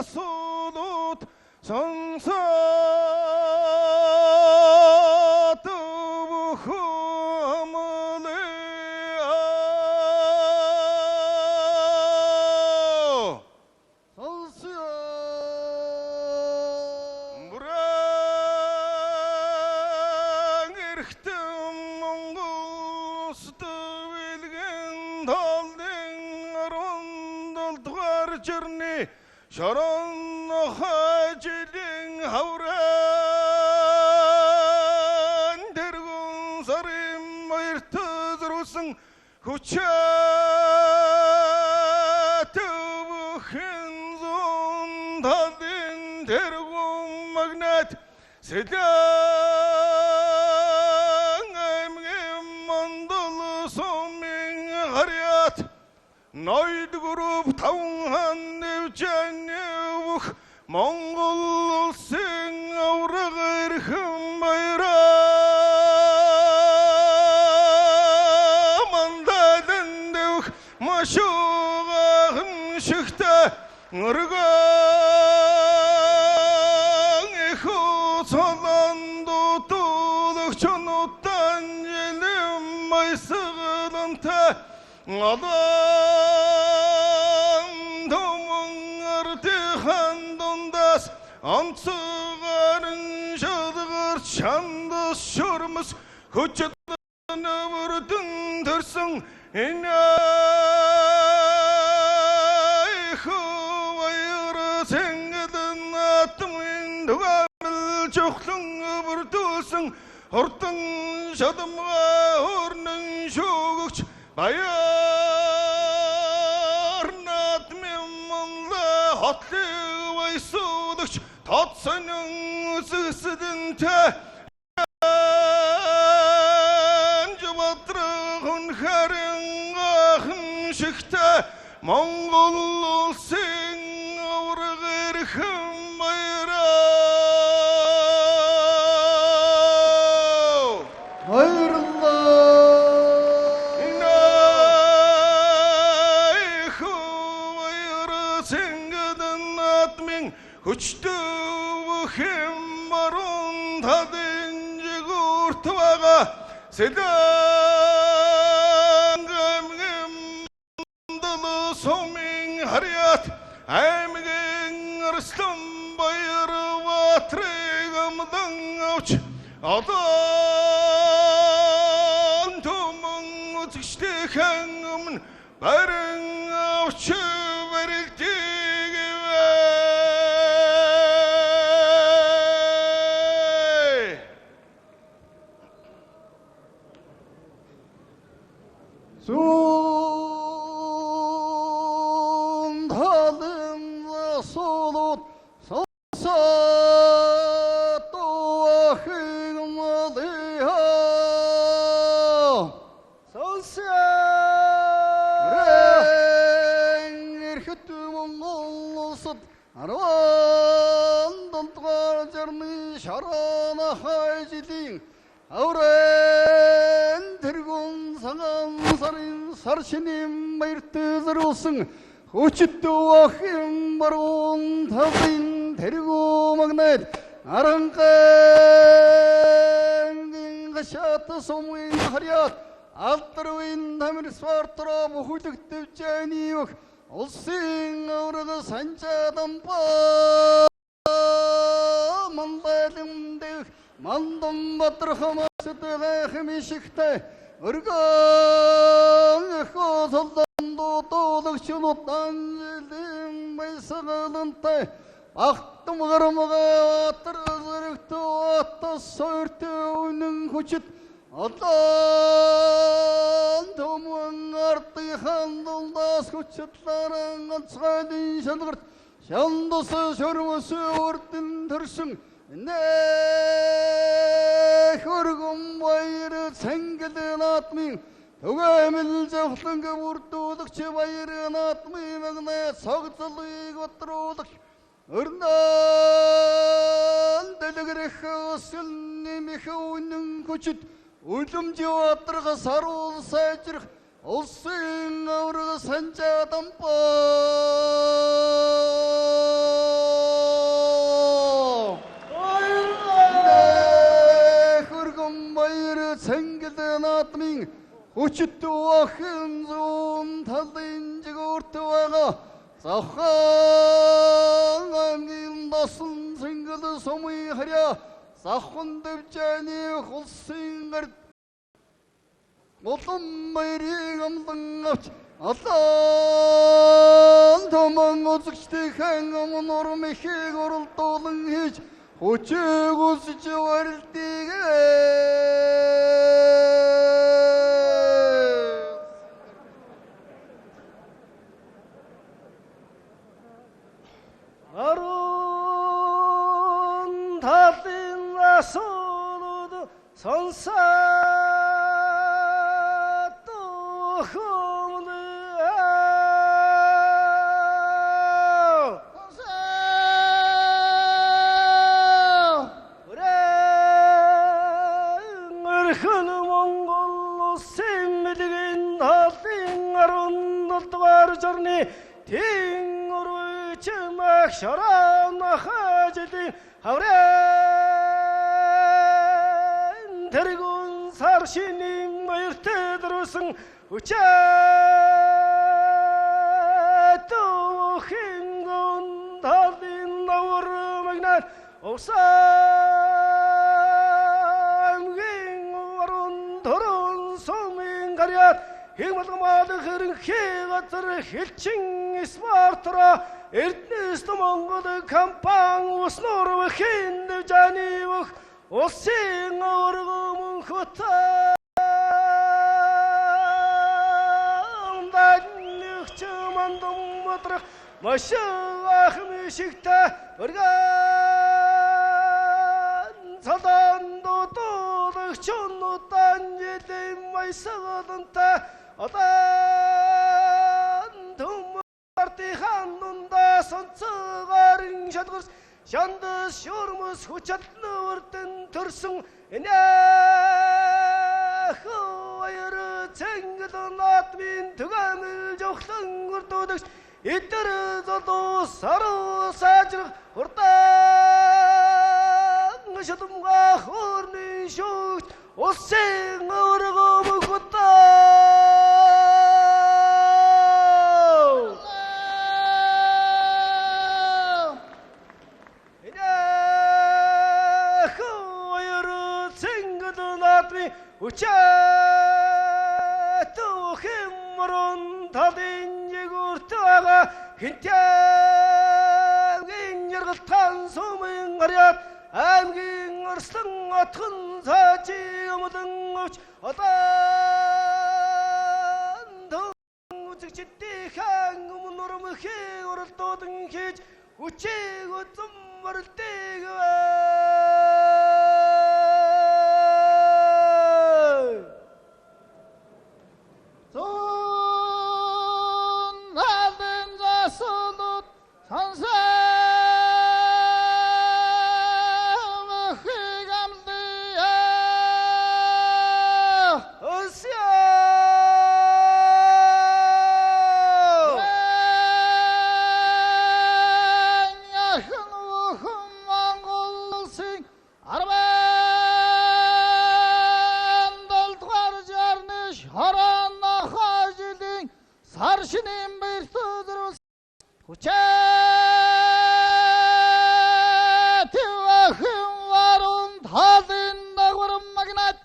асуулууд сонсоод жарны жарны нохой жилийн хаврын дэргүн сарын өдөрт хүчтэй бөхийн зундадын дэргүн магнат сэдэн аймгийн мандал сумын харьяат Ноёд групп тавхан нэвжэнэвх Монгол улсын авраг эрхэм баяраа мандалан дэвх машуугахан шигтэй өргөн эхүү цолондуудуулагч нутан жилийн майсгалантай Онцгойн шалгарч шандас шурмас хүчтэй нүрдэн төрсөн энэ хөвөр зэнгэлэн атмын дугамл жохлон бүрдүүлсэн хурдан шадамгаа өрнөн шүүгч баяр надмын монла хотлыг вайсуудагч Татсанын зүсэдэнтэй жаватрахын харин ахын шигтэй Монгол улсын авраг эрхэм баяраа хүчтэй бөхийн баруун талын жигүүрт байгаа сэдэн аймгийн мандал сумын харьяат аймгийн арслан баяр баатрыг амдан авч одоо түмэн үзэгчтэйхэн өмнө барин авч Зундалын асуулууд сонсоод бөхийн малиа сонсоод эрхэт Монгол улсад арван дундгар жарны жарны жилийн аврын тэргүн цагаан сарын шинийн баяртай зориулсан хүчтэй бөхийн баруун талын тэргүү магнат арангийн гашаат сумын харьяат алдарвын тамир спортро бүхэлд дэвжэнийг улсын авраг санчааданпа мандалын дэх мандан батрахамастай хэмишигтэй өргөн эхөө солондуудуулагч нутан жилийн майсгалантай ахтам гармага атар зэрэгтөө атас сойртой үнэн хүчит Алан томон артыхан дулдас хүчитларын ганцгайлын шалгарт шандас шөрмөс өртөн төрсөн нэ хөргөн баяр цэнгэлэн атмын түгээмэл жавхланг бүрдүүлэгч баярын атмын магнэ цогцолыг батруулагч өрнөн дэлгэрэх өсөл нэмэх үнэн хүчит үлэмжи батрах саруул сайжрах улсын авраг санчааданпаа хүчит бөхийн зүүн талын жигүүрт байгаа Цагаан аймгийн досон сэнгэл сумын харьяа Цагаан дэвжээний улсын гард улам баярыг амлан авч алаан томон үзэгчдийн өмнө урам ихийг уралдуулан хийж хүчийг үсэж барилдыг Арун талын асуулууд сонсоод өрхөн Монгол улсын мэдгэн талын 17-р жарны Чимэх шорон нохой жилийн хаврын тэргүүн сар шинийн баяртай зориулсан бөхийн талын навар магнат өвсөмгийн орон төрөн сумын гарьяат хэмэлгмал хэрэнхий газар хэлчин спортро Эрдэнэс Монгол компани уснуур бөхийн жарны бүх улсын өргөмөн хөтөн данигч мандам матрах маш ахмишигтэй өргөн цалан дутуулагч нутан жилийн майсагалантай одан Ханунда сонцогарын шалгырс шандас шурмус хүчатлуурдэн төрсөн энэхойр цэнгэл наадмын түгээмэл жохлон үрдүүдэгч эдэр золуу саруу сайжрах хурдан шатамга хөрний шүүгт улсын өргөмөн Учаатухимрон талын жигүүрт байгаа хинтээгийн яргалтан сумын гарьяат аймгийн орслон отхон цаачи өмлөн овч одан үзэгчдийн өмнө урам ихийг уралдуулан хийж хүчийг үзэн барилдыг шинийн баяртай зориулсан бөхийн варун талын навар магнат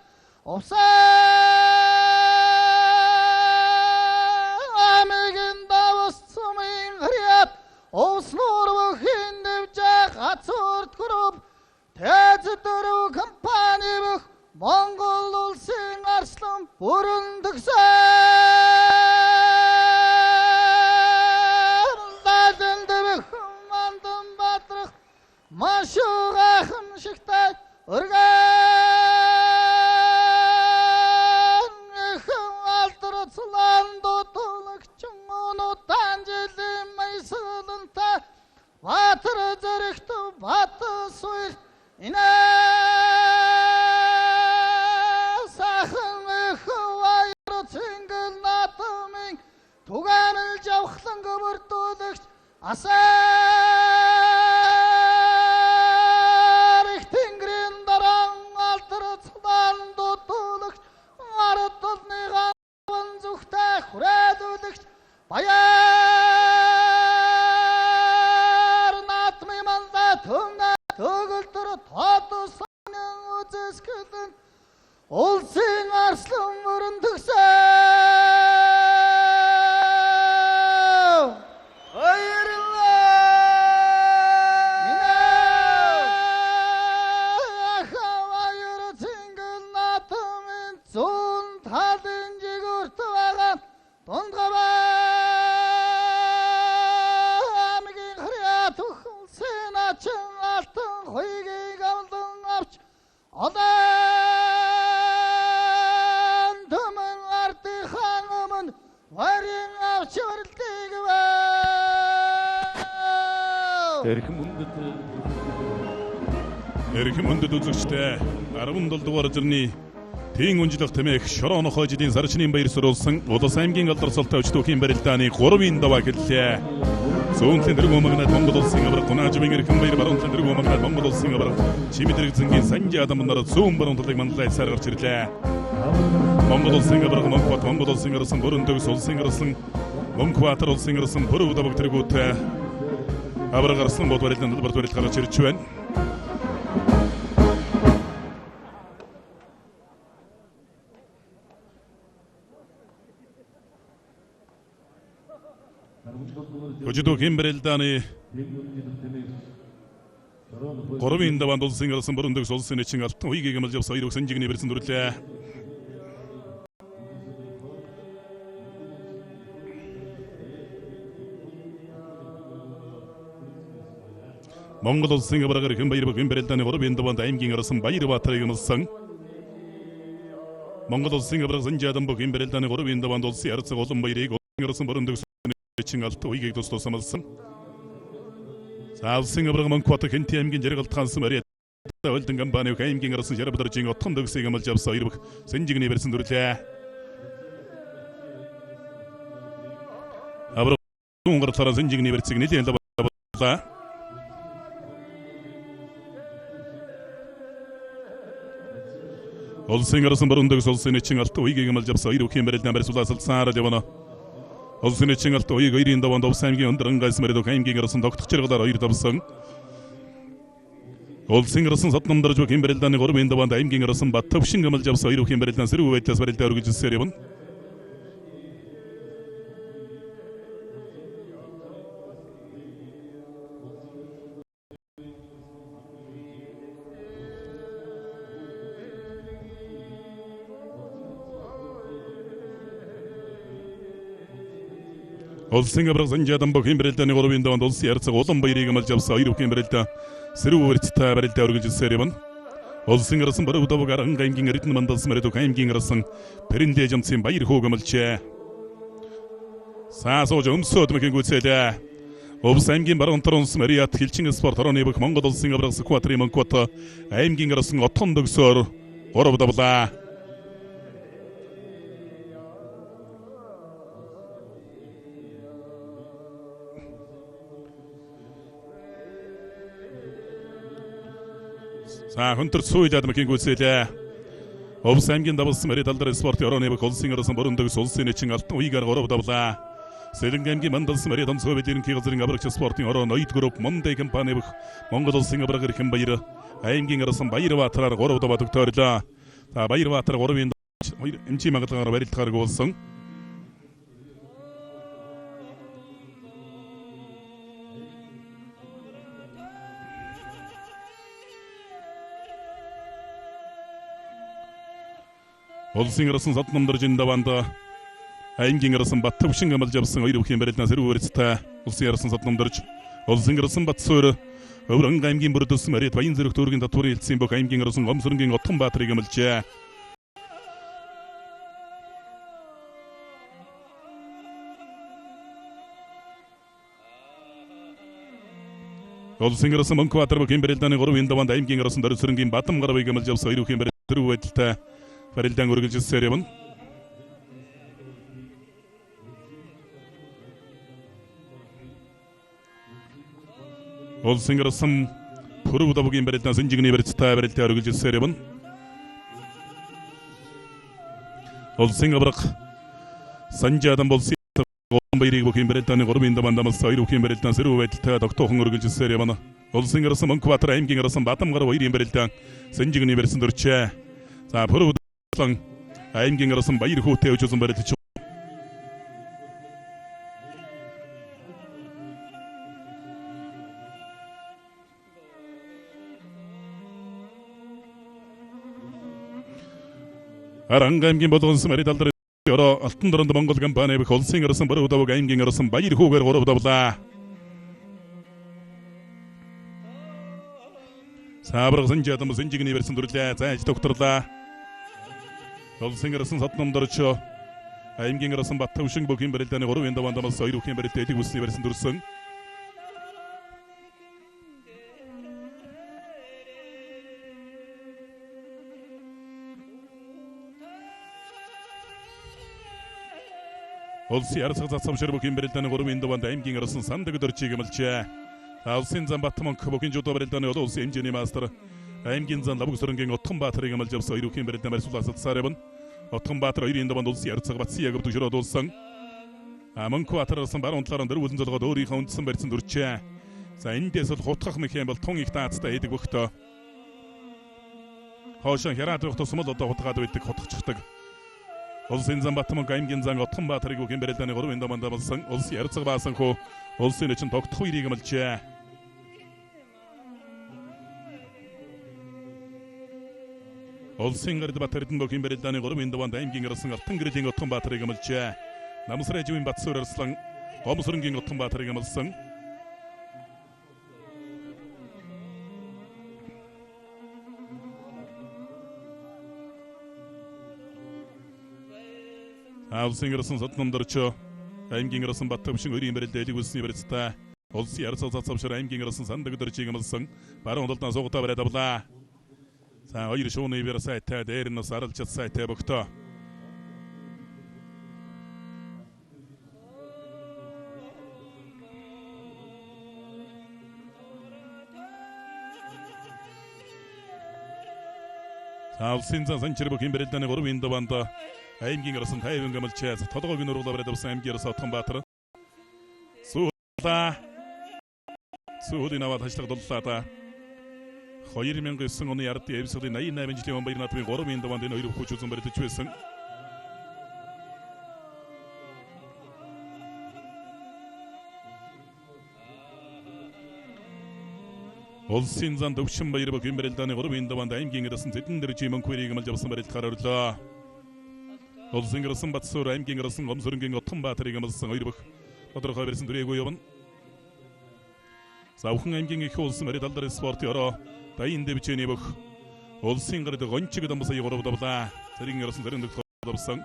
өвсөмгийн даваа сумын харьяат овснуур бөхийн дэвжээх ацуурт групп тэз дөрөв компани бүх Монгол улсын арслан бүрэн машуугахан шигтэй өргөн эхэн алдрацлан дутуулагч онуутан жилийн майсалантай ватар зэрэгт бат суир сахан эхэн ваяр цэнгэл наатамын түгээмэл жавхлан гомөрдүүлэгч Олон төмөн ардынхан өмнө варин авч уралдыг Эрхэм мөндөд үзэгчтэй 17 дугаар жарны тийм үнжлэх тэмээх шороо нохой жилийн сарын баяр зориулсан улс аймгийн алдарсалтай өчтөхийн барилдааны 3-ын даваа гэллээ. Зүүнлэн дэрэг өмгнад Монгол улсын авраг гунаажмын эрхэм баяр баруунлан дэрэг өмгнад Монгол улсын авраг чимэдрэг зэнгийн санжи адам нар зүүн баруунтлыг манлайлж саргарч ирлээ. Монгол улсын авраг Монголд Монгол улсын ирсэн бүрэндэг улсын ирсэн Монголбаатар улсын ирсэн бүрүү даваг тэргүүтэй авраг арслан бод барилдааны талбарт барилд гарч ирж байна. Өдөрт барилдааны 3-ын даваанд улсын ирсэн бүрэндэг улсын эчин алтан үеийг гэмэлж явсан хоёр санжигны бэрсэн дүрлээ. Монгол улсын аврагар хэн баяр бөхийн барилдааны 3-ын даваанд аймгийн ирсэн Баярбаатарыг гэмэлсэн. Монгол улсын авраг санжи адам бөхийн барилдааны 3-ын даваанд улсын арцаг олон баярыг ирсэн бүрэндэг эчин алтан үеийг тусламсан. Улсын авраг Монголбаатар хэнти аймгийн жаргалт хансан мөрөд өлдөн компани аймгийн ирсэн жарбадаржийн отхон дөгсийг гэмэлж явсан хоёр санжигны бэрсэн дүрлээ. Авраг унгартлаар санжигны бэрсийг нэлээд лавлаа. Улсын ирсэн бүрэндэг улсын эчин алтан үеийг гэмэлж явсан хоёр бүхэн барилдаан барьсуулаад явна. Улсын эчин алтан үеийг 2-ын даваанд Увс аймгийн өндөр ангайс мөрөд аймгийн ирсэн тогтох чиргалаар 2 давсан. Улсын ирсэн сатнамдарж бүхэн барилдааны 3-ын даваанд аймгийн ирсэн Баттөвшин гэмэлж явсан хоёр бүхэн барилдаан сэрүү байдлаас барилдаа өргөжлөсөөр явна. Улсын авраг санжи адам бөхийн барилдааны 3-ын даваанд улсын арцаг улан баярыг гэмэлж явсан хоёр бүхэн барилдаа сэрүү өрцтэй барилдаа өргөжлөсөөр явна. Улсын ирсэн баруун даваг аранга аймгийн эрдэнэ мандалс мөрөд аймгийн ирсэн Периндэ жамцын баяр хөө гэмэлжээ. Саасууж өмсөд мэхэн гүйцээлээ. Увс аймгийн баруун торонс Мариат хилчин спорт орооны бүх Монгол улсын авраг Скватрын Монкот аймгийн ирсэн отхон дөгсөөр 3 давлаа. Хүнтэр сүйдээд мэхийн гүйцээлээ. Увс аймгийн давсан мөрөд алдар спорт орооны бүх улсын ирсэн бүрэндэг улсын эчин алтан үеигээр 3 давлаа. Сэлэнг аймгийн мандалс мөрөд онцгой эдийн газрын аврагч спортын ороо ноёд групп Монday компани бүх Монгол улсын авраг эрхэм баяр аймгийн ирсэн Баярбаатараар 3 даваа төгтөөрлөө. Баярбаатар 3-ын эмчи магадлахаар барилдахаар гуулсан. Улсын ирсэн сатнамдаржин даваанд аймгийн ирсэн Баттөвшин гэмэлж явсан хоёр бүхэн барилдаан сэрүү өрцтэй улсын ирсэн сатнамдарж улсын ирсэн Батсуур өврөн аймгийн бүрдэс мөрөд баян зэрэг дүүргийн татварын хэлтсийн бүх аймгийн ирсэн Гомсөрөнгийн Отхон Баатарыг гэмэлжээ. Улсын ирсэн Монголбаатар бүхэн барилдааны 3-ын даваанд аймгийн ирсэн Дөрөсөрөнгийн Бадам гаравыг гэмэлж явсан хоёр бүхэн барилдаан сэрүү байдалтай барилдаан өргөжлөсөөр явна. Улсын ирсэн бүрүү давгийн барилдаан санжигны барилдтай барилдаан өргөжлөсөөр явна. Улсын авраг санжи адам болсон баярыг бүхэн барилдааны 3-ын даваанд амлсан хоёр бүхэн барилдаан сэрүү байдалтай тогтоохон өргөжлөсөөр явна. Улсын ирсэн Монголбаатар аймгийн ирсэн Бадам гарав хоёрын барилдаан санжигны барьсан дөрчээ. Бүрүү аймгийн ирсэн баяр хүүтэй өжсөн барилдаж Аранга аймгийн болгонс мөрөд алдар ороо алтан дорнд Монгол компани бүх улсын ирсэн бүрүү даваг аймгийн ирсэн баяр хүүгээр 3 давлаа. Сабрагсан жадам сэнжигний барьсан дүрлээ. Зааж докторлаа. Улсын гарсан содномдорч аймгийн гарсан Баттавшин бөхийн барилдааны 3-ын даваандамаас 2-ын барилдаа эдэг үсний барьсан дүрсэн. Улсын арсаг засамшир бөхийн барилдааны 3-ын даваанд аймгийн гарсан сандаг дөрчийг эмэлжээ. Улсын зам Баттамонк бөхийн жудо барилдааны улсын хэмжээний мастер аймгийн зам Лавгсөрөнгийн Отхон Баатарыг эмэлж авсан 2-ын барилдаан барьсуулсан сарын Отхон Баатар 2-ын даваанд улсын арсаг батсан яг өвдөжрөө дуулсан. Монк Баатараас баруун талаар дөрвөлн золгоод өөрийнхөө үндсэн барьсан дүрчээ. За эндээс бол хутгах мэхэм бол тун их даацтай эдэг бөхтөө. Хоошин хяраад явах тусмал одоо хутгаад байдаг хутгачдаг. Улсын зам Баттамонк аймгийн зам Отхон Баатарыг бөхийн барилдааны 3-ын даваанд болсон улсын арсаг баасан хөө улсын эчин тогтох үерийг эмэлжээ. Улсын гард Батэрдэн бөхийн барилдааны 3-ын даваанд аймгийн гарсан Алтан гэрлийн Отхон Баатарыг эмэлжээ. Намсрай живийн Батсуур арслан Гомсөрөнгийн Отхон Баатарыг эмэлсэн. Улсын гарсан содномдорч аймгийн гарсан Баттавшин 2-ын барилдаа элэг үсний барьцтай. Улсын арсаг засамшир аймгийн гарсан сандаг дөрчийг эмэлсэн. Баруун талдаа суугатаа бариад авлаа. За хоёр шууны бэр сайтай дээр нь саралж сайтай бөгтөө. Улсын зам санчир бөхийн барилдааны 3-ын даваанд аймгийн гарсан тайван гамалчаас толгойг нь уруулаа бариад авсан аймгийн гарсан Отхон Баатар. Сүүлийн аваад хашлаг дуллаа. 2009 оны Ардын Эвслийн 88 жилийн баяр наадмын 3-ын даваанд энэ хоёр хүч үзэн баригдаж байсан. Улсын зам Төвшин баяр бөхийн барилдааны 3-ын даваанд аймгийн гарсан Зэдэн дэржийн мөнхөрийг эмэлж авсан барилдахаар орлоо. Улсын гарсан Батсуур аймгийн гарсан Гомсөрөнгийн Отхон Баатарыг эмэлсэн хоёр бөх тодорхой барьсан дүрээгүй явна. Савхан аймгийн их улсын барилд алдар спорт ёроо дайын дэвчээний бөх улсын гард гончиг дамсаа 3 давлаа. Цэргийн гарсан зарим дөг давсан.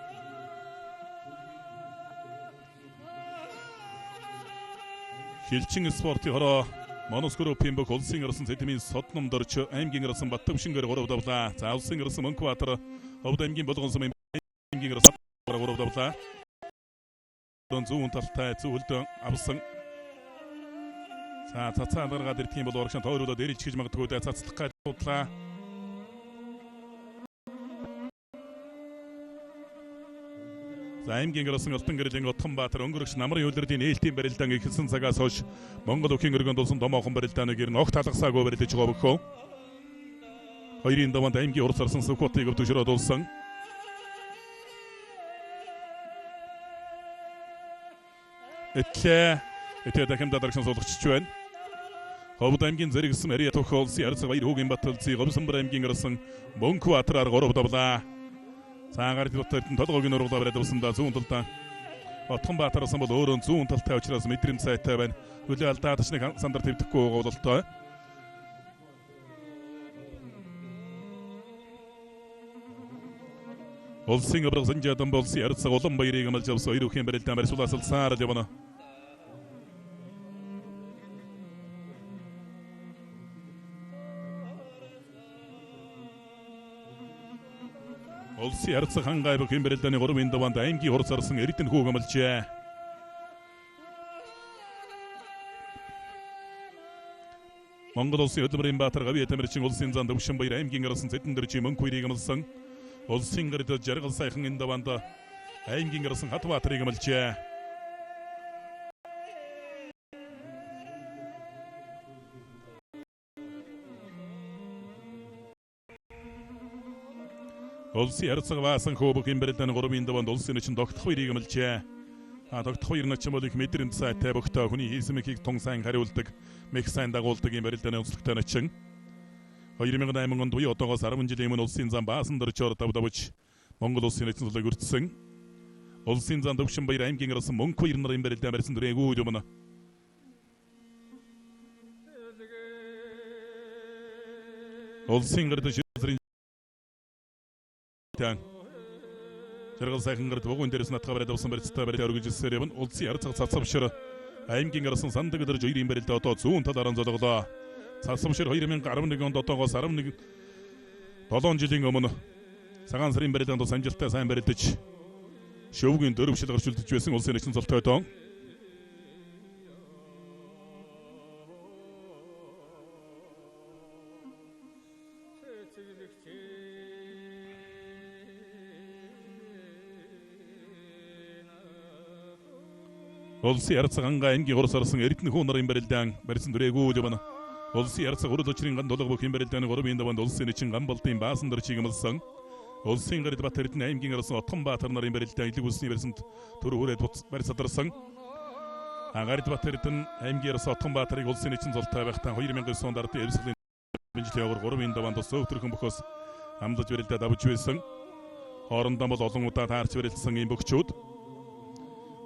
Хилчин спорт ёроо Монос группийн бөх улсын гарсан Зэдмийн содномдорч аймгийн гарсан Баттамшингээр 3 давлаа. За улсын гарсан Монк Баатар Ховд аймгийн болгон сум аймгийн гарсан 3 давлаа. Зүүн талтай зөвлөд авсан. За цацаа даргаад ирэх юм бол урагшаа тойруулаад эрэлж хийж магадгүй дэ цацлах гэж бодлаа. За аймгийн гарсан Алтан гэрлийн Отхон Баатар өнгөрөгч намрын үлрэлийн ээлтийн барилдаан эхэлсэн цагаас хойш Монгол өхийн өргөнд улсын томоохон барилдааныг ер нь огт талгасаагүй барилдаж байгаа бөхөө. 2-ын даваанд аймгийн урд сарсан Сүхбатыг өвдөжрөөд улсан. Этэ дахимдаа дарагсан суулгачч байна. Ховд аймгийн зэрэгсэн Ария Тохол Сиарц баяр хүүгийн Баталцыг Гомсомбор аймгийн гарсан Монк Баатараар 3 давлаа. Цаагаар дотоод толгойг нь уруулаа бариад авсан да зүүн талдаа. Отхон Баатараас бол өөрөө зүүн талтай учраас мэдрэмж сайтай байна. Хөлөө алдаа тачныг сандар твдэхгүй байгаа бололтой. Улсын образын жадан болсон Ярцаг улан баярыг амлж авсан 2-ын барилдаан барьсуулсан саар явна. Улсын Ярцаг хангай бөхийн барилдааны 3-ын даваанд аймгийн урд сарсан Эрдэнэ хүүг амлжээ. Монгол улсын хөдөлмөрийн Баатар гавьяа тамирчин улсын зам Төвшин баяр аймгийн гарсан Зэдэн дэржийн мөнх хоёрыг амлсан. Улсын гард жаргал сайхан энэ даваанд аймгийн гарсан Хат Баатарыг амлжээ. Улсын Ярцаг баасан хөөбөхийн барилдааны 3-ын даваанд улсын эчин тогтох хоёрыг амлжээ. Тогтох хоёр нь ч юм бол их мэдрэмж сайтай бөхтөө хүний хийсэн мэхийг тун сайн хариулдаг, мэх сайн дагуулдаг юм барилдааны онцлогтой начин. 2008 онд буюу одоогоос 10 жилийн өмнө улсын зам баасан дөрчөөр давдавж Монгол улсын эзэн цолыг өртсөн. Улсын зам Төвшин баяр аймгийн гарсан Монк хоёр нарын барилдаан барьсан дүрээгүй юмна. Улсын гэрд ширхэг жаргал сайхан гэрд бөгийн дээрээс натгаа бариад авсан барьцтай бариад өргөжсээр явна. Улсын ярцаг цацавшир аймгийн гарсан сандаг өдөр жирийн барилдаа одоо зүүн талаараа золголоо. Цацавшир 2011 онд одоогоос 7 жилийн өмнө Цагаан сарын барилдаанд амжилттай сайн барилдаж шөвгийн дөрвшил гарч үлдэж байсан улсын нэгэн золтой доо. Улсын ярцаг ангаа аймгийн урс орсон эрдэнэ хүн нарын барилдаан барьсан дүрээгүй явна. Улсын ярцаг урд очрын ган долго бөхийн барилдааны 3-ын даваанд улсын нэгэн гамбалтын баасан дор чигмэлсэн. Улсын гэрд бат эрдэнэ аймгийн арсан Отхон Баатар нарын барилдаан илэг үлсний барьсанд төр хүрээд барьсадарсан. Агард бат эрдэнэ аймгийн арсан Отхон Баатарыг улсын нэгэн золтой байхтаа 2009 онд ардын эрсгэлийн бинжлийн явар 3-ын даваанд өвтөрхөн бөхөөс амлаж барилдаад авч байсан. Хоорондоо бол олон удаа таарч барилдсан ийм бөхчүүд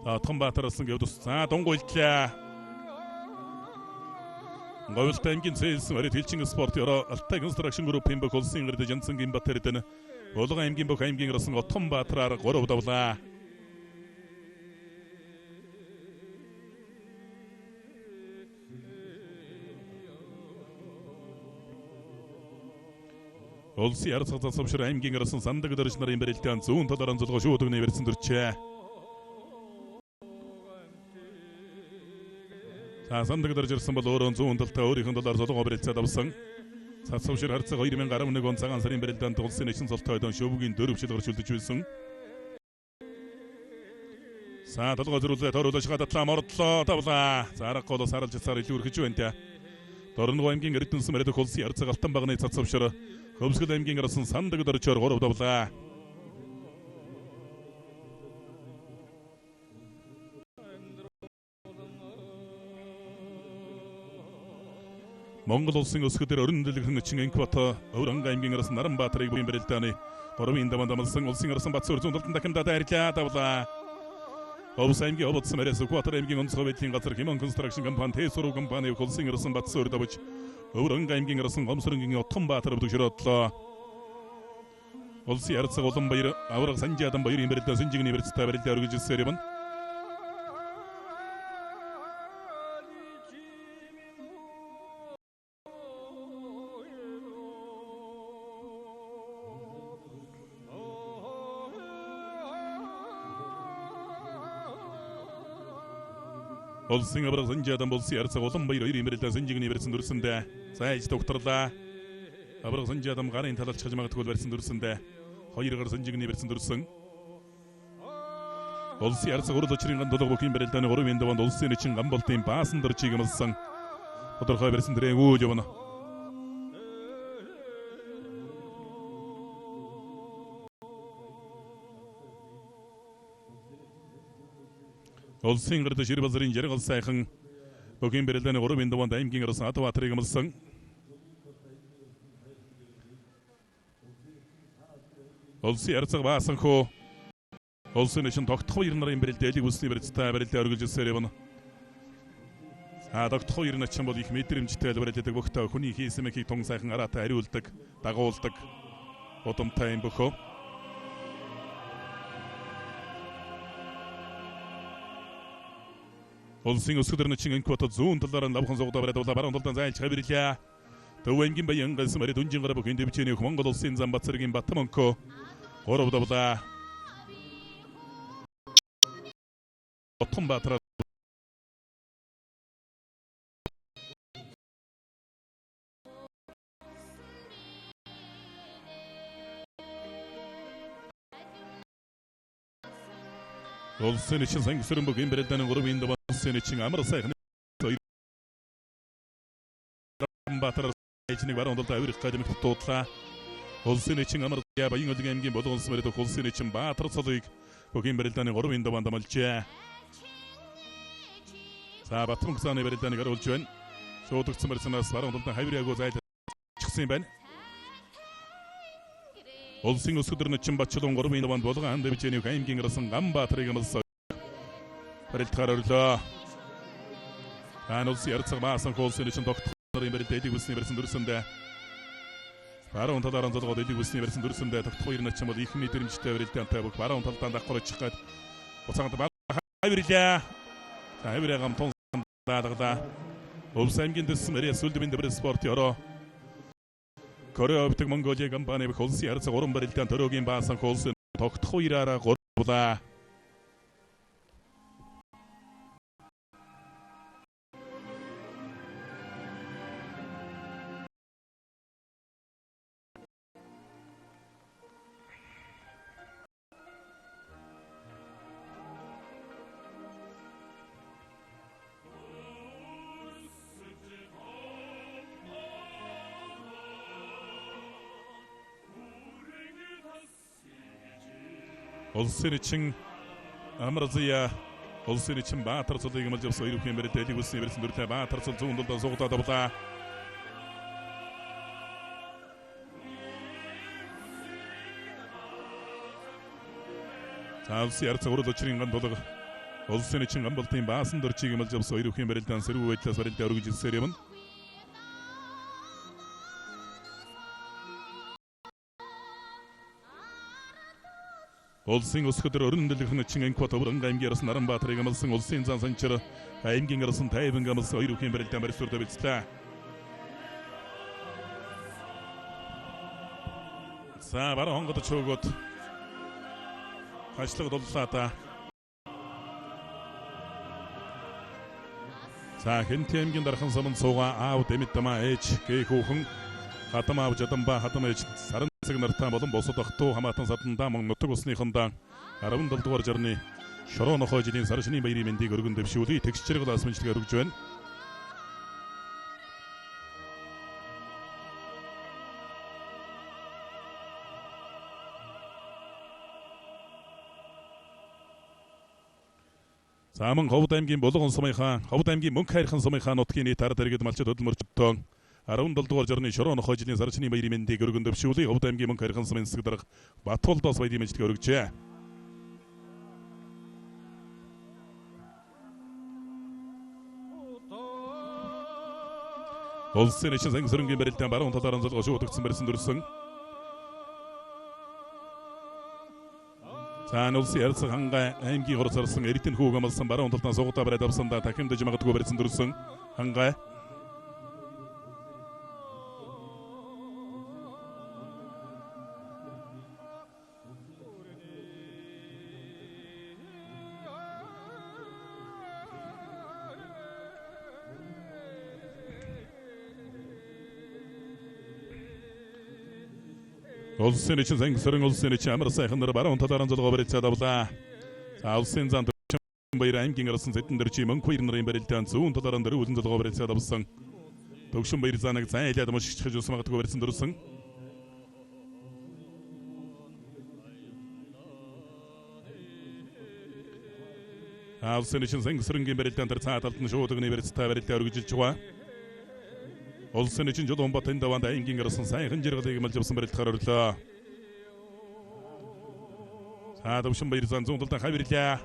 Отхон Баатараас ингээд за дунгуйлтлаа. Говьлтай аймгийн цэс мөрөд хилчин спорт ёро Алтай констракшн группийн бөх улсын гэрд Жансангийн Батэрдэн Болгон аймгийн бөх аймгийн расан Отхон Баатараар 3 давлаа. Улсын ярцаг засвшир аймгийн расан сандаг дөрж нарын барилдаан зүүн талаараа зулгоо шүүдгний барьсан дөрчээ. Сандаг дөрж ирсэн бол өөрөө зүүн талтай өөрийнх нь доллар золгоо барилцаад авсан. Цацавшир харцаг 2011 он Цагаан сарын барилдаанд улсын нэгэн золтой дон шөвгийн дөрвшил гарч үлдэж байсан. Толгой зөрүүлээд оруулж гадатлаа мордлоо давлаа. Зарах голос харалж цаар илүү өрхөж байна. Дорногов аймгийн эрдэнэс мөрөдөх улсын ярцаг алтан багны цацавшир Хөвсгөл аймгийн арсан сандаг дөрчөөр 3 давлаа. Монгол улсын өсгөдөр өрн дэлгэрэн чин Энкбат Өвранг аймгийн арсан Наранбаатарыг буян барилдааны 3-ын даваанд амлсан улсын арсан Батцуур зүүн талд дахин дайрлаа давлаа. Овс аймгийн ободсон мэрээс Экватор аймгийн онцгой байдлын газар Химон констракшн компани Тэсүрүү компани улсын арсан Батцуур давж Өвранг аймгийн арсан Гомсрынгийн Отхон Баатар өвдөшрөөдлөө. Улсын ярцаг улан баяр авраг Санжаадан баярын барилдаа Синжигний барилдаа барилдаа өргөжсээр явна. Улсын авраг Санжаадан улсын ярцаг улан баяр хоёрын барилдаа Синжигний барьсан дүрсэндээ зайж тогтрлаа. Авраг Санжаадан гарын талалч хаж магадгүй барьсан дүрсэндээ 2 гар Синжигний барьсан дүрсэн. Улсын ярцаг урд очрын ган долго бөхийн барилдааны 3-ын даваанд улсын нэгэн гамбалтын баасан дор чигмэлсэн. Тодорхой барьсан дөрээгүй явна. Улсын гэрд шир базарын жаргал сайхан бөхийн барилдааны 3-ын даваанд аймгийн арсан Атбаатарыг амлсан. Улсын ярцаг баасанхөө улсын нэгэн тогтох 2 нарын барилдаа элэг үлсний барилдаа барилдаа өргөжсээр явна. Тогтох 2 начин бол их мэдрэмжтэй барилдадаг бөхтөө хүний хийсэн мэхийг тун сайхан араатай хариулдаг, дагуулдаг удамтай юм бөхөө. Улсын өсгөдөр нэчин Энкват зүүн талаараа лавхан зугдаа бариад баруун талдан зайлж хавирлаа. Төв аймгийн баян галсан мөрөд үнжин гараа бөхийн дэвчээний Монгол улсын Замбат цэргийн Батмонко 3 давлаа. Отхон Баатар улсын нэгэн сангисрын бөхийн барилдааны 3-ын даваанд улсын нэгэн амар сайхан Баатар эчнийг баруун талд авирах гэдэг мэт дуудлаа. Улсын нэгэн амар баян өлгийн аймгийн болгон мөрөдөх улсын нэгэн Баатар цолыг бөхийн барилдааны 3-ын даваанд амлжээ. Батмонксаны барилдааныг оруулж байна. Шуудагцсан барьснаас баруун талд хавираагүй зайлчихсан юм байна. Улсын өсгөдөр нэчин Батчулуун 3-ын даваанд болгон ханд дэвчээний аймгийн арсан Гамбаатарыг амлсан. Барилдахаар орлоо. Улсын ярцаг баасан улсын нэгэн тогтох нарын барилдаа элэг үлсний барьсан дүрсэндээ баруун талаараа золгоод элиг бүсний барьсан дүрсэндээ тогтхоо 90 чамд их мэдрэмжтэй барилдаантай бүх баруун талдаа дагахраж чихгээд буцаанд хайвэрлээ. За хайвэрээ гам тун даалгада. Улс аймгийн дэс мэрэ сүлдбэн дэвэр спорт ёро. Корея өвдөг Монголиа компани бүх улсын харьцаг уран барилдаан төрөөгийн баасан хуулсын тогтхоо 90-аараа гурлаа. Улсын эчин Амразия улсын эчин Баатар цолыг мэлж авсан ирүүхэн барилд элиг бүсний барьсан дүрлээ Баатар цол зүүн талдаа суугатаад авлаа. Улсын харьцаг урал очрын ган тулга улсын эчин Гамбалтын баасан дөрчийг мэлж авсан ирүүхэн барилдаан сэрүү байдлаас барилдаа өргөж ирсээр юм. Улсын өсгөдөр өрнөлдөх чин анкват өврөн аймгийн Наранбаатарыг амлсан улсын зан санчир аймгийн арсан тайван амлсан ирүүхэн барилдаан барьсурд бичлээ. За баруун хонгод чөөгөд хашлаг дуллаа та. За хэнти аймгийн дархан саман сууга аав дэмэт тамаа ээж гээ хүүхэн хатамаа жадамба хатам ээж сарын нартай болон босод ахтуу хамаатан садандаа мөн нутаг усныхандаа 17 дугаар жарны шороо нохой жилийн сар шинийн баярын мэндийг өргөн дэвшүүлээ тэгшчрэг ласмынчлэг өргөж байна. Саман Ховд аймгийн Булган сумынхаа Ховд аймгийн Мөнх хайрхан сумынхаа нутгийн нийт ард иргэд малчид хөдөлмөрчдөө 17 дугаар жарны шороо нохой жилийн сар шинийн баярын мэндийг өргөн дэвшүүлээ Ховд аймгийн Мөнх хайрхан сумын засаг дарга Батболдоос баярын мэндийг өргөжээ. Улсын эчин сангасрынгийн барилдаан баруун талаараа золгоо шуудагдсан барьсан дүрсэн. За улсын харьцаг хангай аймгийн хурцарсан эрдэнэ хүүг амлсан баруун талдаа сугатаа бариад авсандаа тахимдаж магадгүй барьсан дүрсэн хангай. Улсын эчин сангасрын улсын эчин амар сайхан нар баруун талаараа золгоо барьцаад авлаа. За улсын зан баяр аймгийн арсан зэтэн дэрчи Мөнх баяр нарын барилдаан зүүн талаараа дөрөв үлэн золгоо барьцаад авсан. Төгшин баяр занаг зан ялаад мушигчж ус магадгүй барьсан дөрсөн. Улсын эчин сангасрынгийн барилдаан дээр цаа талд нь шуудагны барьцтай барилдаа өргөжилж байгаа. Улсын эчин жолон батын даваанд аймгийн арсан сайхан жаргалыг мэлж авсан барилдахаар өрлөө. За төвшин баяр зан зүүн талдаа хайвэрлээ.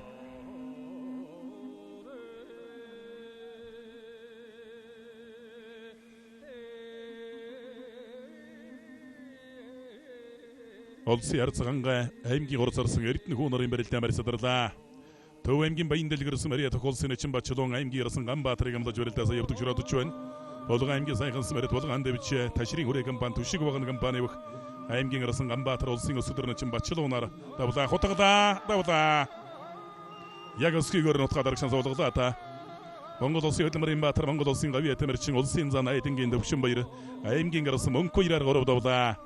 Улсын харьцаг хангай аймгийн хурцарсан эрдэнэ хүү нарын барилдаан барьсадарлаа. Төв аймгийн баян дэлгэрсэн Мария Улсын эчин Бачлон аймгийн арсан Ганбаатарыг амлаж барилдаасаа явдаг жураад байна. Болгон аймгийн сайхан смэрт болгон дэвч ташрын хүрээ компани түшиг багын компани бүх аймгийн арсан Ганбаатар улсын өсвөр начин Бачлонаар давлаа хутгалаа давлаа. Яг өсгийгөр нутгаа дарагшан суулгалаа та. Монгол улсын хөдөлмөрийн баатар Монгол улсын гавьяа тамирчин улсын зан айдынгийн төвшин баяр аймгийн арсан Мөнх баяраар горов давлаа.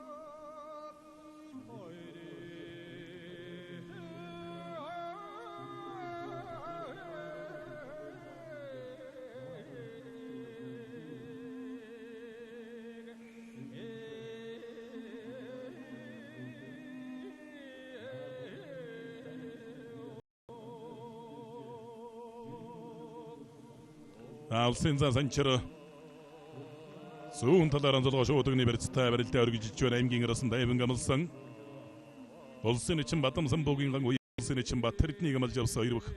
Улсын зан санчир зүүн талаараа золгоо шуудагны барьцтай барилдаа өргөжж байна аймгийн арсан дайван амлсан. Улсын эчин Бадамсан бөгийн ган улсын эчин Батэрднийг амлж авсан хоёр бүх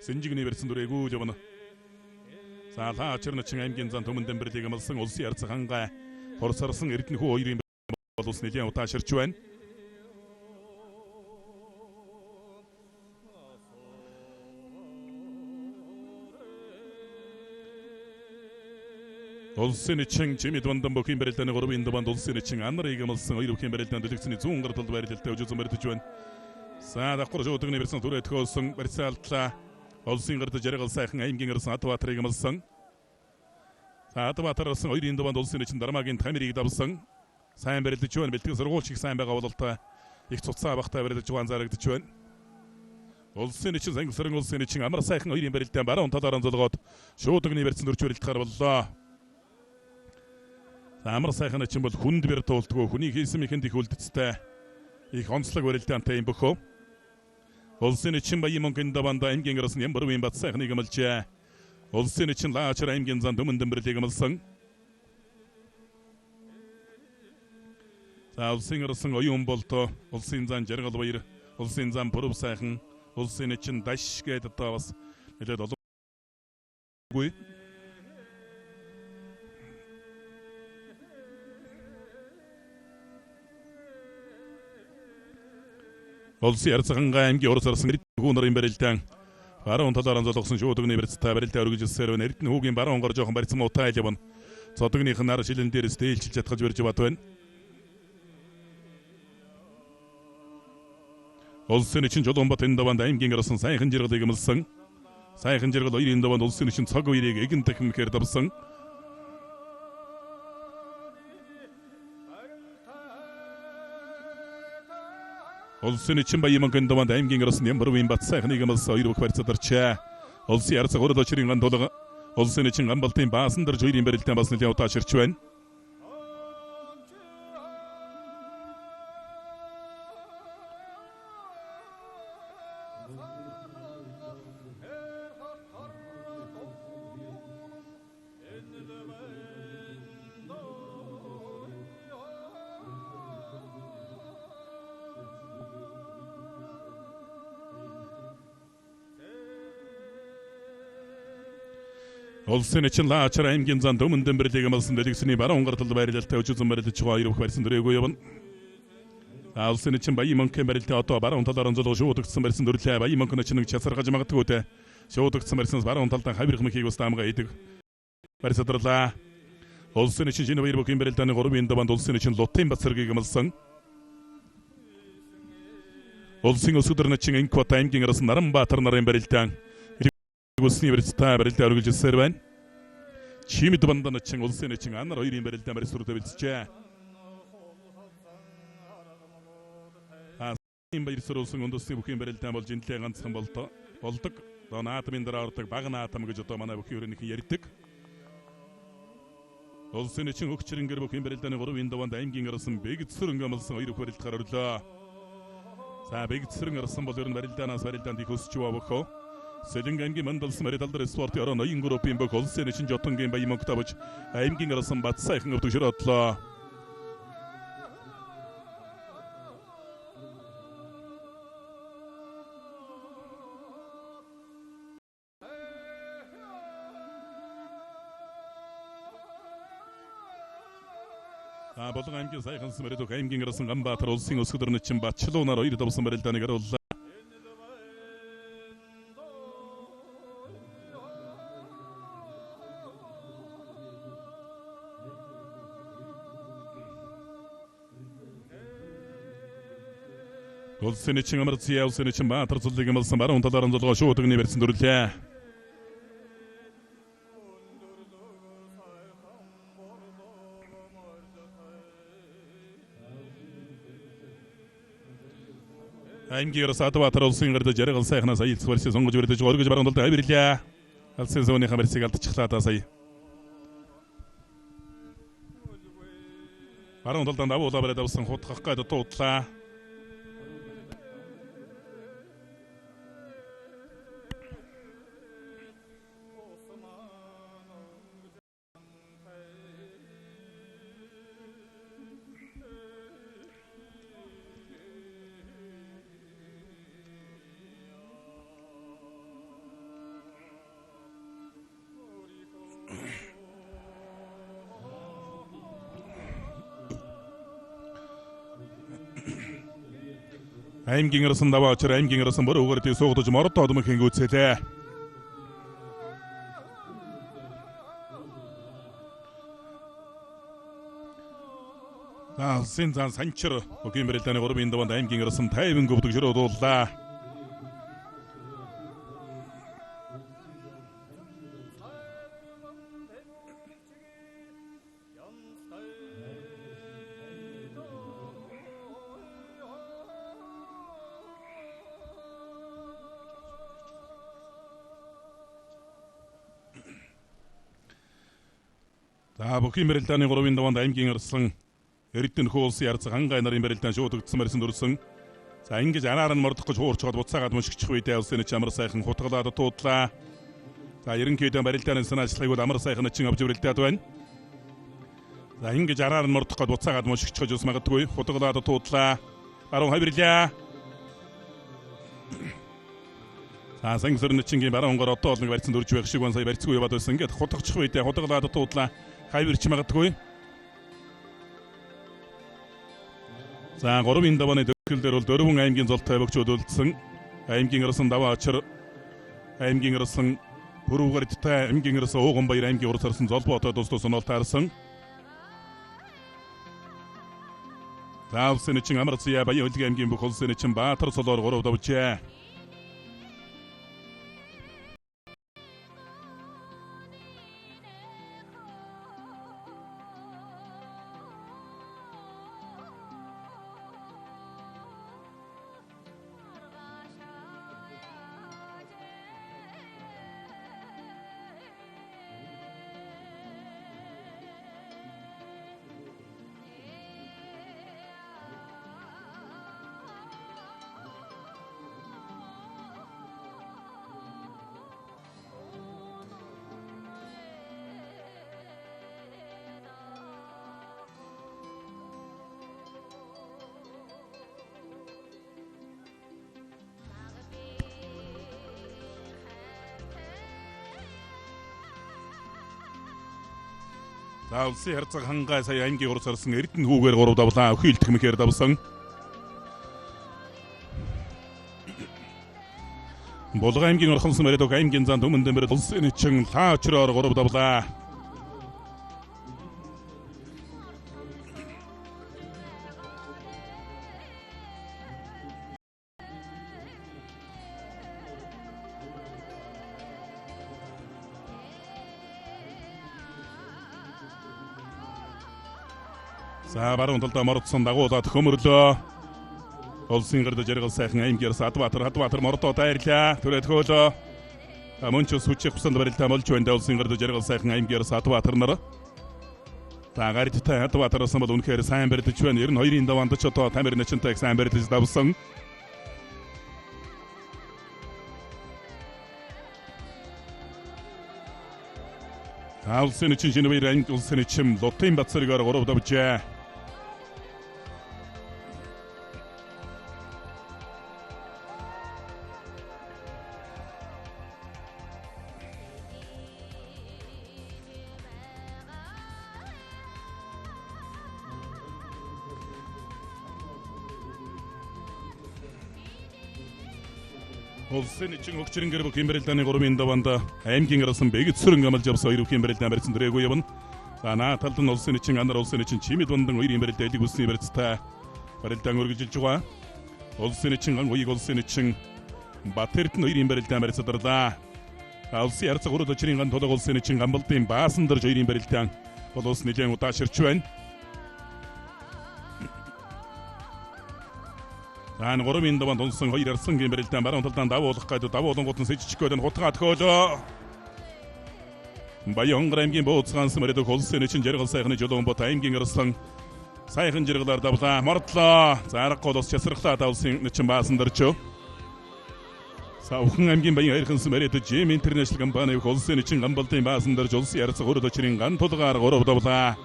сэнжигний барьсан дүрэгүү явна. За лаачрны чин аймгийн зан төмөн дэмбэрлийг амлсан улсын харьцаг хангай хорсарсан эрдэнэ хүү хоёрын ус нэлээд удааширч байна. Улсын эчин Жимид Бандан бөхийн барилдааны 3-ын даваанд улсын эчин анарыг амлсан 2 бөхийн барилдаанд дэлгэцний 100 гартал байрлалтай өжөөсөн барьдаж байна. За давхар жуудагны бэрсэн түрээ төхөөсөн барьцаалтлаа улсын гард жаргал сайхан аймгийн гарсан Атбаатарыг амлсан. За Атбаатараас 2-ын даваанд улсын эчин Дармаагийн Тамирыг давсан. Сайн барилдаж байна. Бэлтгэн сургууль шиг сайн байгаа бололтой их цуцаа багтаа барилдаж байгаа зарагдаж байна. Улсын эчин Сангсрын улсын эчин амар сайхан 2-ын барилдаан баруун талаар онцолгоод шуудагны бэрсэн дөрч барилдахаар боллоо. Амар сайхан эчин бол хүнд бэр туулдгүй хүний хийсэн ихэнд их үлдэцтэй их онцлог барилдаантай юм бөхөө. Улсын эчин Баян Монгийн даваанд аймгийн гараас ямар үеийн бат сайхныг амлжээ. Улсын эчин Лаачар аймгийн зан дөмөн дөмбөрлийг амлсан. За улсын гарсан оюун болтоо улсын зан жаргал баяр, улсын зан бүрв сайхан, улсын эчин даш гэдэг одоо бас нэлээд олонгүй. Улсын Цагаан аймгийн урс арсан эрдэнэ нарын барилдаан баруун талаар онцлогсон шуудагны барьцтай барилдаа өргөжсөөр байна. Эрдэнэ хүүгийн баруун гар жоохон барьсан муутай явна. Цодогных нар шилэн дээрээс дээлчилж чадхаж барьж бат байна. Улсын эчин Жоломбатын даваанд аймгийн гарсан сайхан жаргалыг амлсан. Сайхан жаргал 2-ын даваанд улсын эчин цаг үерийг эгэн дахин мэхээр давсан. Улсын эчин Баян Монгийн даваанд аймгийн гарсан ямар үеийн бат сайхныг амлсан 2 бүх барьцадарчаа. Улсын ярцаг урд очрын гандулга улсын эчин Гамбалтын баасан дэр 2-ын барилдаан бас нэлээд удааширч байна. Улсын эчин Лаачар аймгийн зан дөмөн дөмбөрлийг амлсан дэлгэцний баруун гар талд байрлалтай өжөөсөн барилдаж байгаа 2 бүх барьсан дөрөөгөө явна. Улсын эчин Баян Монгийн барилдаа одоо баруун талаар онцлог шуудагдсан барьсан дөрлөө. Баян Монгийн эчин часаргаж магадгүй те. Шуудагдсан барьсан баруун талдаа хавирх мөхийг ус таамгаа идэг. Барьсадрлаа. Улсын эчин шинийн 2 бүхийн барилдааны 3-ын даваанд улсын эчин Лутын Бацэргийг амлсан. Улсын өсгөдөр начин Инкват аймгийн араас Наранбаатар нарын барилдаан үндэсний барилдаа барилдаа өргөжсөөр байна. Жимид Бандан начин улсын эчин анар 2-ын барилдаан барьсруудаа бэлдчихэ. Ийм баярсруулсан үндэсний бүхийн барилдаан бол жинлээ ганцхан болдог. Доо наатмын дараа ордог баг наатам гэж одоо манай бүхийн өрөөнийхэн ярьдаг. Улсын эчин өгчрэнгэр бүхийн барилдааны 3-ын даваанд аймгийн гарсан бэгдсэрэн амлсан 2 бүх барилдахаар өрлөө. За бэгдсэрэн гарсан бол ер нь барилдаанаас барилдаанд их өсч байгаа бөхөө. Сэлэнг аймгийн мандалсан барилдаалдар спортын орон ноён группийн бүх улсын эчин Жотонгийн Баян Монг тавж аймгийн гарсан бат сайхан өвдөшрөдлөө. Болон аймгийн сайхан смэрдөх аймгийн гарсан Гамбаатар улсын өсгөдөр начин Батчлуунаар 2 давсан барилдааныг харууллаа. Улсын эчин Амарцыя улсын эчин Баатар цуллыг амлсан баруун талаар онцлогоо шуудагны барьсан дөрлөө. Аймгийн гараас Атбаатар улсын гард жаргал сайхнаас аялц барьсан сонгож барьдаж өргөж баруун талд авирлаа. Алсын зооны хамарцыг алдчихлаа та сая. Баруун талд давуулаа бариад авсан хутгах гээд дуудлаа. аймгийн арсан даваа очир аймгийн арсан бүр өгөртий суугдаж морд одом хингүүцэлээ. Синзан санчир өгийн бэрэлдэний 3-ын даваанд аймгийн арсан тайван гөвдөг жирөөдууллаа. Бөхийн бэрэлдэний 3-ын даваанд аймгийн арсан Эрдэнэ хуулсын ярцаг хангай нарын барилдаан шуудагдсан марсан дүрсэн. За ингэж анаар нь мордох гэж хуурчгаад буцаагаад мушигчих үедээ улсын амар сайхан хутгалаад туудлаа. За ерөнхийдөө барилдааны санаачлагыг бол амар сайхан чин авч барилдаад байна. За ингэж анаар нь мордох гэж буцаагаад мушигчих гэж ус магадгүй хутгалаад туудлаа. Баруун хавирлаа. За сангсэрн чингийн баруунгоор одоо л нэг барьсан дөрж байх шиг сая барьцгүй яваад байсан. Ингээд хутгачих үедээ хутгалаад туудлаа. Хавирч магадгүй. За 3-ын давааны төгсгөл дээр бол 4 аймгийн золтой бөгчүүд үлдсэн. Аймгийн арсан даваа очир аймгийн арсан Бүрүүгэрдтэй аймгийн арсан Ууганбаяр аймгийн урс арсан золбоотой тус онол таарсан. За улсын чин Амарця Баян хөлгийн аймгийн бүх улсын чин Баатар солоор 3 давжээ. За улсын харьцаг хангай сая аймгийн урс арсан Эрдэнэ хүүгээр 3 давлаа өхийлдэх мэхээр давсан. Булган аймгийн орхонсон мөрөдөг аймгийн зан төмөн дэмэр улсын чин лаа очроор 3 давлаа. За баруун талдаа мордсон дагуулаад хөмөрлөө. Улсын гэрд жаргал сайхан аймгийн Хадбаатар мордоо дайрлаа. Түрээд хөөлөө. Мөнчс хүчиг хүсэнд барилдаа болж байна. Улсын гэрд жаргал сайхан аймгийн Хадбаатар нар. За гаридтай Хадбаатараас бол үнэхээр сайн барилдаж байна. 92-ын даваанд ч одоо тамир начинтай сайн барилдаж давсан. Улсын чин шинийн улсын чин Лотын Бацаргаар 3 давжээ. Улсын чин өгчрөнгөр бүх имбэрэлдэний 3-ын даваанд аймгийн арсан бэгцэрэн амалж авсан 2 имбэрэлдэн барьсан дөрөөгүй явна. За нааталд нь улсын чин анар улсын чин чимэд бандан 2 имбэрэлдэн элэг үсний барьцтай барилдаан өргөжилж байгаа. Улсын чин ганг улсын чин Батэрд нь 2 имбэрэлдэн барьцаадарлаа. Улсын арцаг урд очрын ган толгой улсын чин Гамбалдын баасан дэрж 2 имбэрэлдэн бол ус нэлээд удааширч байна. Ан 3-ын даваанд унсан 2 арсан гэмбэрэлдэн баруун талдаа давуулах гэдэг давуулангууд нь сэжчих гээд хутгаад хөөлөө. Баян аймгийн бууцгаанс мөрөдөг улсын чин жаргал сайхны жолоон бот аймгийн арсан сайхан жаргалаар давлаа мордлоо. Зарахгүй ус часрахлаа давсан чин баасан дэрчөө. Савхан аймгийн баян хайрханс мөрөдөг Жим интернэшнл компани улсын чин Гамбалдын баасан дэрж улсын арцаг урд очрын ган тулгаар 3 давлаа.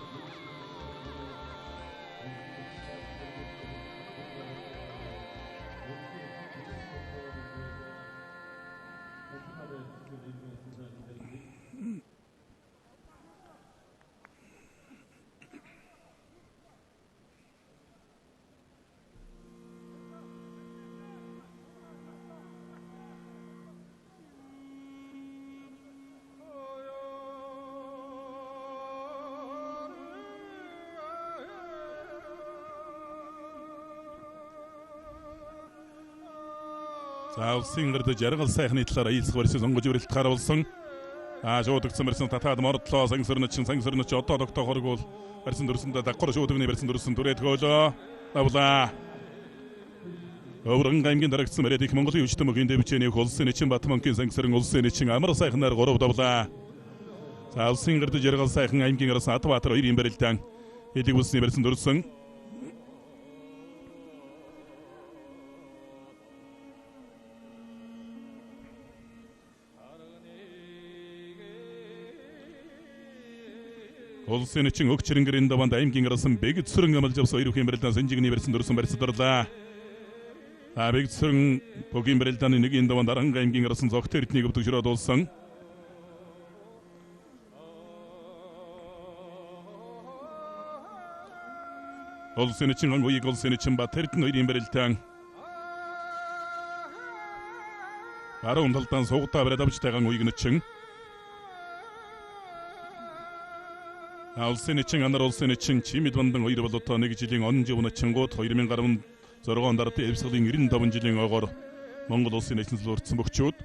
За улсын гэрд жаргал сайхны талаар аялцах барьсан сонгож өрөлт харуулсан. Шуудагдсан барьсан татаад мордлоо сансарначин одоо тогтоохоргуул барьсан дөрсөндө даггар шуудагны барьсан дөрсөн түрээд хөөлөө. Давлаа. Өврөн гаймгийн дарагдсан бариад их Монголын өвчтөн мөгийн дэвчээний улсын эчин Батмангийн сангсарын улсын эчин амар сайхнаар 3 давлаа. За улсын гэрд жаргал сайхан аймгийн араас Атбаатар 2-ын барилдаан эдэг улсны барьсан дөрсөн. Улсын эчин өгчрэнгэрийн даваанд аймгийн араас бэгцэрэн амалж авсан 2 бүхэн барилдаан сэнжигний барьсан дөрсөн барьцаадарлаа. Бэгцэрэн бүгийн барилдааны 1-ийн даваанд Аранга аймгийн араас зогт эрднийг өвдөгшрөөд улсан. Улсын эчин ангуйг улсын эчин Бат эрдэн 2-ийн барилдаан баруун талдан суугатаа бариад авч тайгаан уйг нэчин. Улсын эчин анар улсын эчин чимэд бандан 2 болото 1 жилийн он живн эчингууд 2016 онд ард эвсгэлийн 95 жилийн огоор Монгол улсын эчин зөвлөрсөн бөхчүүд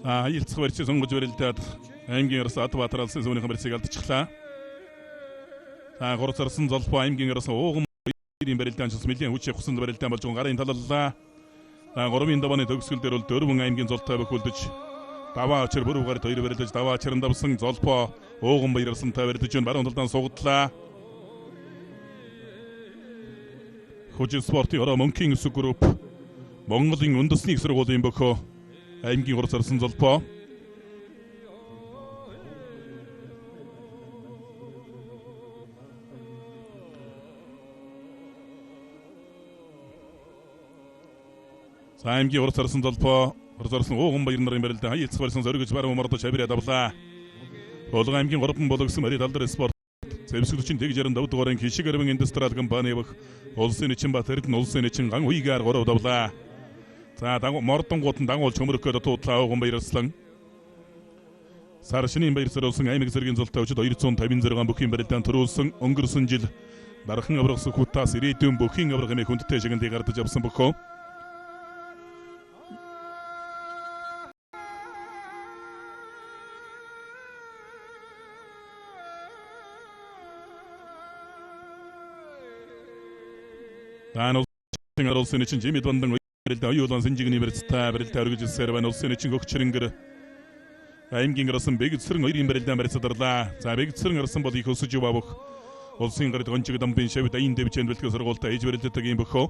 аялцах барьцыг сонгож барилдаад аймгийн араас Атбаатар алсын зүүнийхэн барьцыг алдчихлаа. 3 зарсан золбоо аймгийн араас ууган 2-ийн барилдаанчилсан нэлийн хүчээ хусанд барилдаан болж гарын талаллаа. 3-ын давааны төгсгөл дээр бол 4 аймгийн золтой бөхөлдөж даваа очир бүр угаар 2 барилдаж даваа очирн давсан золбоо ууган баярлсан та барилдаж баруун талдан суугадлаа. Хүчин спортын ороо мөнхийн өсөг групп Монголын үндэсний сургуулийн бөхөө аймгийн 3 зарсан золбоо аймгийн 3 зарсан золбоо зарсан ууган баяр нарын барилдаан аялцах барьсан зориулж баруун мордож авираад авлаа. Болгон аймгийн 3 бологсон барил алдар спорт зэвсгүүчин тэг 65 дугаарын хишиг арвин индустриал компани бөх улсын эчин Бат эрдэн улсын эчин ган уйгаар 3 давлаа. За мордонгууд нь дагуулж хөмөрөхөд туудлаа ууган баярлсан. Сар шинийн баяр зориулсан аймаг зэргийн золтой өчид 256 бүхийн барилдаан төрүүлсэн өнгөрсөн жил дархан аврагс хутаас ирээдүйн бүхийн авраг хэмээх хүндтэй шигэндийг гардаж авсан бөхөө. улсын эчин жимэд бандан барилдаан оюулан сэнжигний барьцтай барилдаан өргөжсээр байна. Улсын эчин өгчрэнгэр аймгийн араас бэгцэрэн 2-ын барилдаан барьцаадарлаа. За бэгцэрэн арсан бол их өсөж явах улсын гэрд гончиг дамбын шавьд аян дэвчэнд бэлтгэл сургуультай ээж барилддаг юм бөхөө.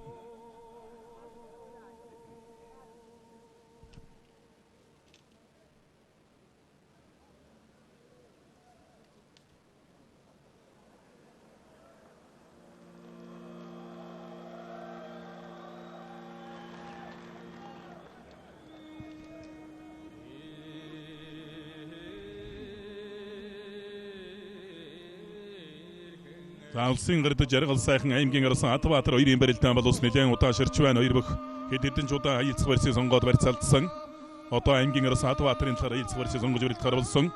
Улсын гэрд жаргал сайхан аймгийн араас Атбаатар 2-ын барилдаан бол ус нэлээд удаа ширч байна. 2 бөх хэд хэдэн ч удаа аялцах барьцыг сонгоод барьцаалдсан. Одоо аймгийн араас Атбаатарын талаар аялцах барьцыг сонгож барилт гаргасан.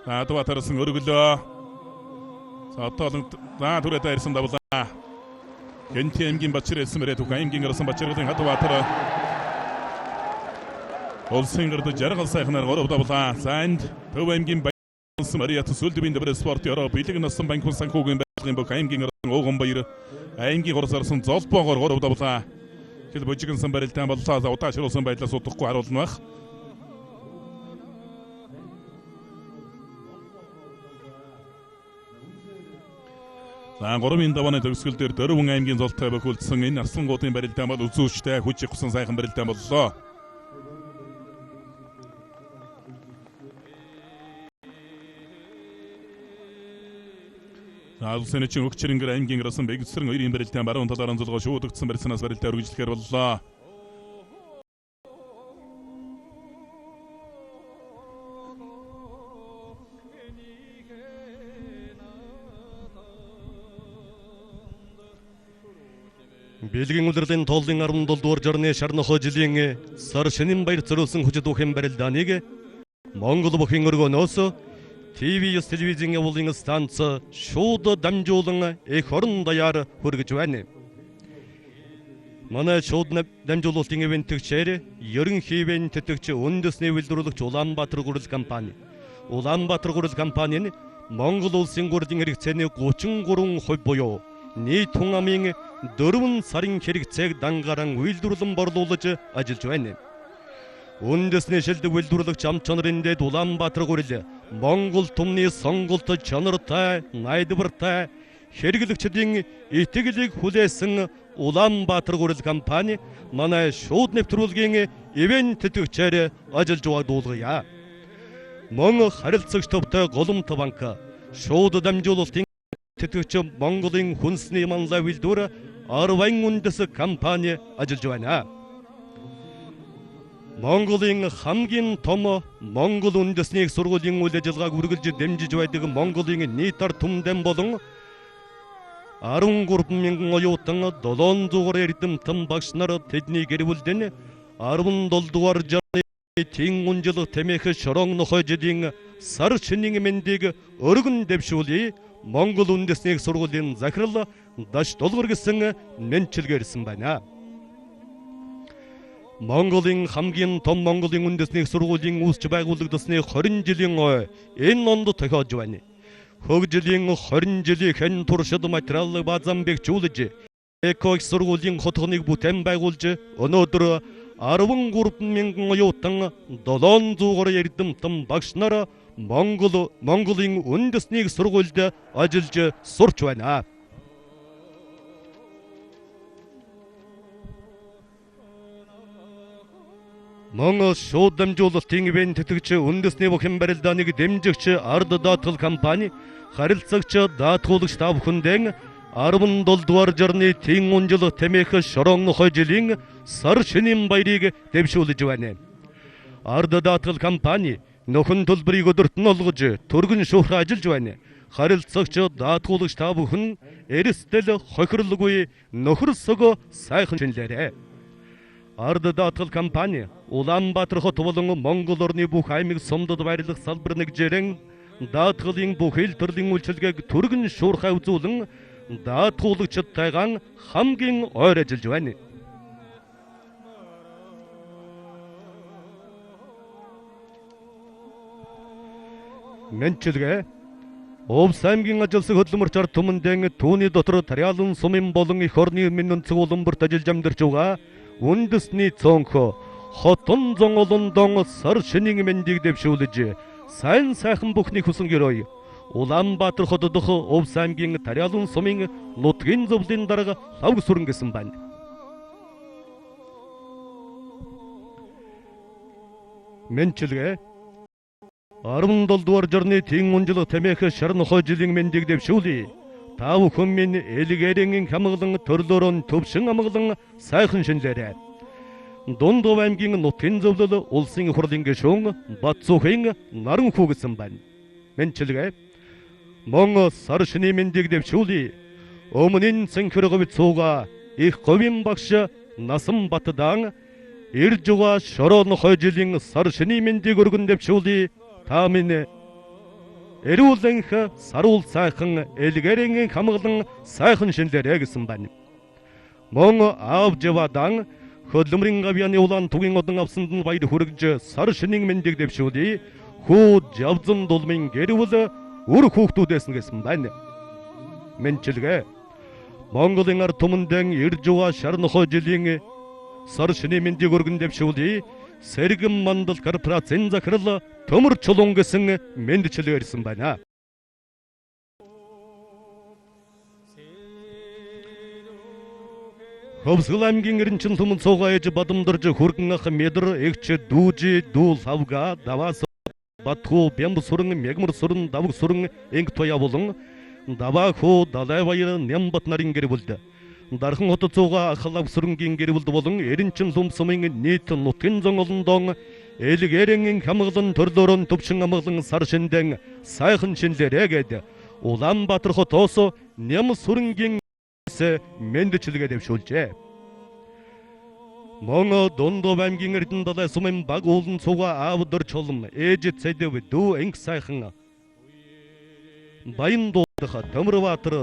Атбаатараас өргөлөө. Одоо түрээд ирсэн давлаа. Гэнти аймгийн Бачир эсмэрэ түх аймгийн араас Бачиргалын Атбаатар улсын гэрд жаргал сайхнаар 3 давлаа. Занд Төв аймгийн Мариат сүлдбийн дэврэ спорт яроо бэлэг насан банкун санхүүгийн байдлын бүх аймгийн ууган баяр аймгийн 3 зарсан золбоогоор 3 давлаа. Хэл божигэн сан барилдаан боллоо. Удаа ширүүлсэн байдлаас удахгүй харуулна бах. За 3-ын давааны төгсгөл дээр 4 аймгийн золтой бөхөлдсөн энэ арслангуудын барилдаан бол үзүүштэй хүч их хусан сайхан барилдаан боллоо. Улсын эчин өгчрэнгэр аймгийн араас бэгцэрэн 2-ын барилдаан баруун талаар онцолгоо шуудагдсан барьцаанаас барилдаан өргөжлөхөр боллоо. Бэлгийн улирлын тооллын 17 дугаар жарны нохой жилийн сар шинийн баяр зориулсан хүчит бүхэн барилдааныг Монгол бүхэн өргөнөөс TVS телевизийн явуулын станц шууд дамжуулан их орон даяар хүргэж байна. Манай шууд дамжуулалтын ивэнтгчээр ерөнхий ивэнт тэтгэгч үндэсний үйлдвэрлэгч Улаанбаатар гурил компани. Улаанбаатар гурил компани нь Монгол улсын гурилын хэрэгцээний 33% буюу нийт хүн амын 4 сарын хэрэгцээг дангаран үйлдвэрлэн борлуулж ажиллаж байна. Үндэсний шилдэг үйлдвэрлэгч ам чанарын дэд Улаанбаатар гурил Монгол түмний сонголт чанартай, найдвартай хэрэглэгчдийн итгэлийг хүлээсэн Улаанбаатар гурил компани манай шууд нэвтрүүлгийн ивент тэтгэгчээр ажиллаж байгуулгая. Мөн харилцагч төвтэй голомт банк шууд дамжуулалтын тэтгэгч Монголын хүнсний манлай үйлдвэр Арван үндэс компани ажиллаж байна. Монголын хамгийн том Монгол үндэсний сургуулийн үйл ажиллагааг үргэлж дэмжиж байдаг Монголын нийт ард түмэн болон 13 мянган оюутан 700 эрдэмтэн багш нар тэдний гэр бүлдэн 17 дугаар жарны тэн үнжил тэмээх шорон нохой жилийн сар шинийн мэндийг өргөн дэвшүүлээ. Монгол үндэсний сургуулийн захирал даш долгор гэсэн мэнчилгээрсэн байна. Монголын хамгийн том Монголын үндэсний сургуулийн үүсч байгуулагдсны 20 жилийн ой энэ онд тохиож байна. Хөгжлийн 20 жилийн туршид материал базан бэхжүүлж экологи сургуулийн хотгоныг бүтээн байгуулж өнөөдөр 13 мянган оюутан 700 эрдэмтэн багш нар Монголын үндэсний сургуульд ажиллаж сурч байна. Монгол шууд дамжуулалтын ивент тэтгэгч үндэсний бөхийн барилдааныг дэмжигч ард даатгал компани харилцагч даатгуулагч та бүхэндээ 17 дугаар жарны тэн үнжил тэмээх шорон нохой жилийн сар шинийн баярыг дэвшүүлж байна. Ард даатгал компани нөхөн төлбөрийг өдөрт нь олгож түргэн шуурхай ажиллаж байна. Харилцагч даатгуулагч та бүхэн эрсдэл хохирлгүй нөхөрсөг сайхан шинлээрэ. Ард даатгал компани Улаанбаатар хот болон Монгол орны бүх аймаг сумдад байрлах салбар нэгжээрэн даатгалын бүх хэл төрлийн үйлчилгээг түргэн шуурхай үзүүлэн даатгуулагчдтайгаан хамгийн ойр ажиллаж байна. Мэнчилгээ Овс аймгийн ажилсаг хөдөлмөрч ард түмэндээ түүний дотор таряалан сумын болон их орны минь өнцөг уламбарт ажиллаж амьдарч байгаа үндэсний цонхо хотон зонголондон сар шинийн мэндийг дэвшүүлж сайн сайхан бүхний хүсэн герой Улаанбаатар хот дох Овс аймгийн таряалан сумын нутгийн зөвлөлийн дарга лавг сүрэн гэсэн байна. Мэнчилгээ 17 дугаар жарны тэн үнжил тэмээх шар нохой жилийн мэндийг дэвшүүлээ. Та бүхэн минь элгээрийн хамглан төрлөөрөө төвшин амглан сайхан шинлээрэ. Дундов аймгийн нутгийн зөвлөл улсын их хурлын гишүүн Батцуухийн наран хүү гэсэн байна. Мэнчилгээ Монгол сар шинийн мэндийг дэвшүүлээ. Өмнө нь цэнхэрговь цууга их говийн багш Насан Батдаан ирж байгаа шороо нохой жилийн сар шинийн мэндийг өргөн дэвшүүлээ. Та минь эрүүлэнх саруул сайхан элгэрийн хамглан сайхан шинлээрэ гэсэн байна. Мон аав жавадан хөдөлмөрийн гавьяаны улаан тугийн одон авсанд нь баяр хүргэж сар шинийн мэндийг дэвшүүлээ. Хүү жавзан дулмын гэрвэл үр хүүхдүүдээс нь гэсэн байна. Мэнчилгээ Монголын ард түмэндээ ирж байгаа шар нохой жилийн сар шинийн мэндийг өргөн дэвшүүлээ. Сэргэн мандал корпорацийн захирал төмөр чулуун гэсэн мэндчилгээрсэн байна. Хөвсгөл аймгийн эренчин түмэн цуугаа ээж бадамдарж хүргэн ах медр эгч дүүжи дүүл хавга даваа батхуу бямб сүрэн мягмар сүрэн давг сүрэн энг тоя болон даваа хуу далай баяр нямбат нарын гэр бүлд дархан хот цууга ахлав сүрэнгийн гэр бүлд болон эренчин сумсумын нийт нутгийн зонголондон элгэрийн хамглан төрлөөрөн төвшин амглан сар шиндэн сайхан шинлээрэ гэд Улаанбаатар хотоос ням сүрэнгийн мэндчилгээ дэвшүүлжээ. Монгол дундов аймгийн эрдэнэ далай сумын баг уулан цуга аав дор чулам ээж цэдэв дүү энг сайхан Баян дуудах Төмөрбаатар